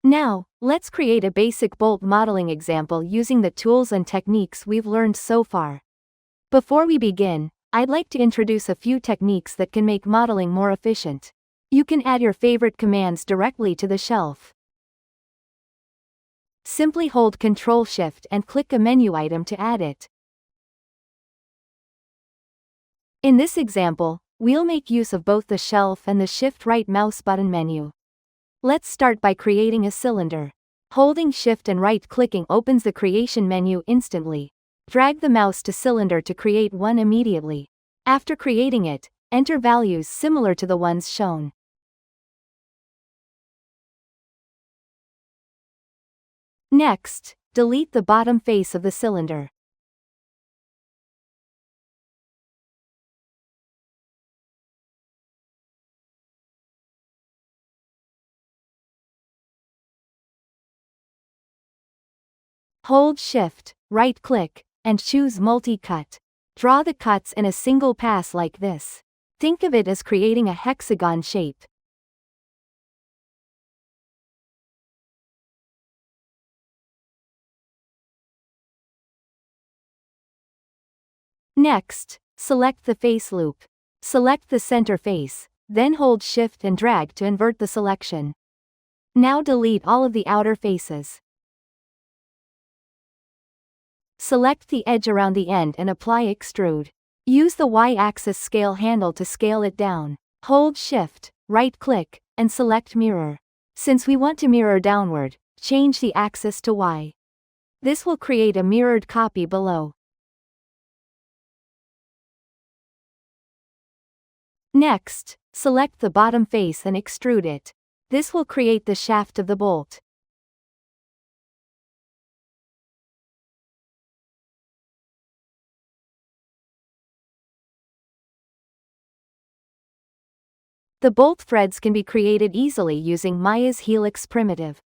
Now, let's create a basic bolt modeling example using the tools and techniques we've learned so far. Before we begin, I'd like to introduce a few techniques that can make modeling more efficient. You can add your favorite commands directly to the shelf. Simply hold Ctrl-Shift and click a menu item to add it. In this example, we'll make use of both the shelf and the Shift-right mouse button menu. Let's start by creating a cylinder. Holding Shift and right-clicking opens the creation menu instantly. Drag the mouse to cylinder to create one immediately. After creating it, enter values similar to the ones shown. Next, delete the bottom face of the cylinder. Hold Shift, right-click, and choose Multi-Cut. Draw the cuts in a single pass like this. Think of it as creating a hexagon shape. Next, select the face loop. Select the center face, then hold Shift and drag to invert the selection. Now delete all of the outer faces. Select the edge around the end and apply Extrude. Use the Y-axis scale handle to scale it down. Hold Shift, right-click, and select Mirror. Since we want to mirror downward, change the axis to Y. This will create a mirrored copy below. Next, select the bottom face and extrude it. This will create the shaft of the bolt. The bolt threads can be created easily using Maya's helix primitive.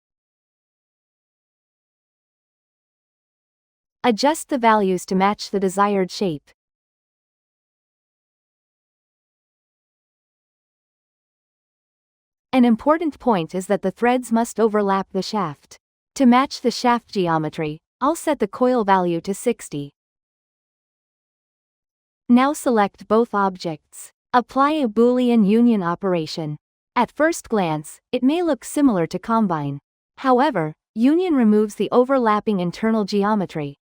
Adjust the values to match the desired shape. An important point is that the threads must overlap the shaft. To match the shaft geometry, I'll set the coil value to 60. Now select both objects. Apply a Boolean union operation. At first glance, it may look similar to combine. However, union removes the overlapping internal geometry.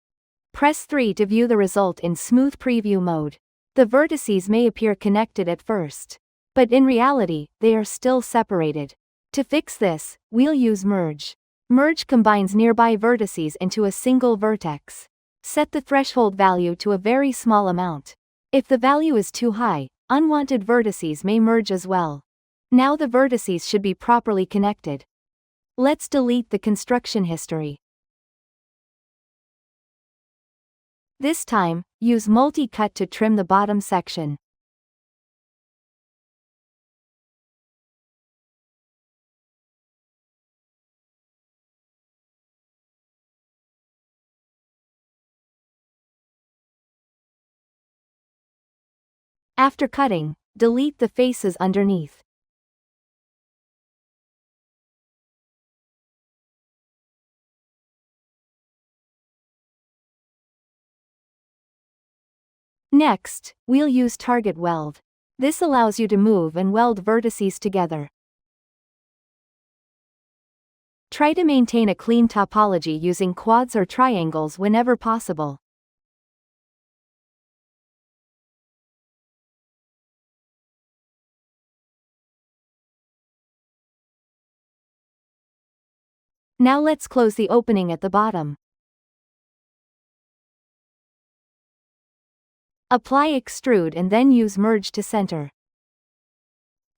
Press 3 to view the result in smooth preview mode. The vertices may appear connected at first, but in reality, they are still separated. To fix this, we'll use merge. Merge combines nearby vertices into a single vertex. Set the threshold value to a very small amount. If the value is too high, unwanted vertices may merge as well. Now the vertices should be properly connected. Let's delete the construction history. This time, use multi-cut to trim the bottom section. After cutting, delete the faces underneath. Next, we'll use target weld. This allows you to move and weld vertices together. Try to maintain a clean topology using quads or triangles whenever possible. Now let's close the opening at the bottom. Apply extrude and then use merge to center.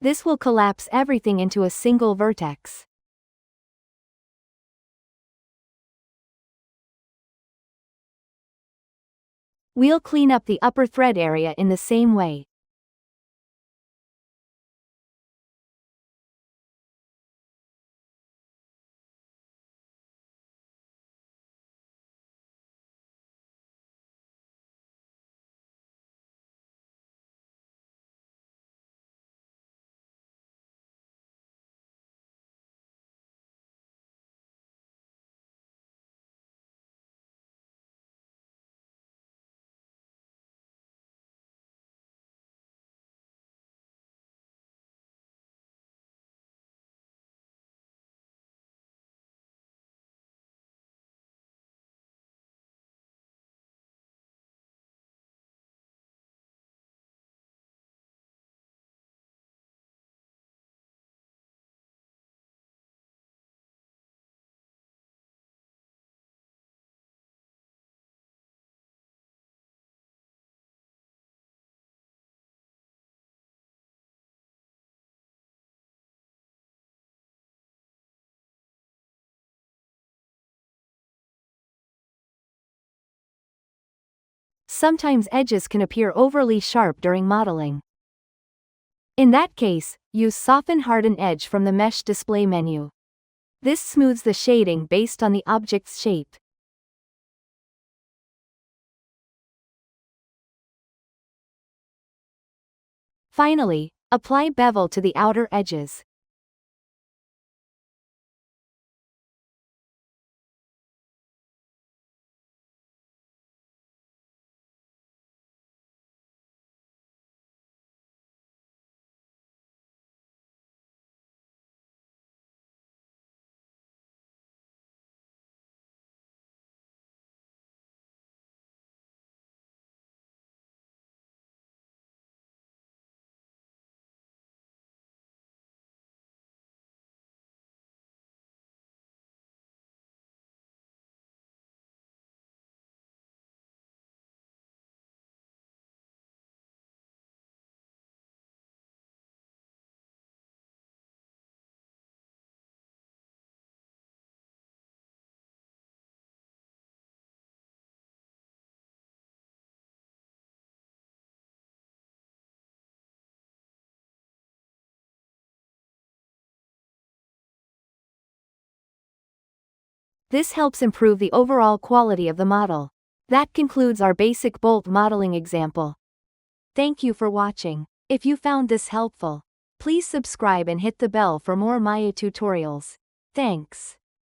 This will collapse everything into a single vertex. We'll clean up the upper thread area in the same way. Sometimes edges can appear overly sharp during modeling. In that case, use Soften Harden Edge from the Mesh display menu. This smooths the shading based on the object's shape. Finally, apply bevel to the outer edges. This helps improve the overall quality of the model. That concludes our basic bolt modeling example. Thank you for watching. If you found this helpful, please subscribe and hit the bell for more Maya tutorials. Thanks.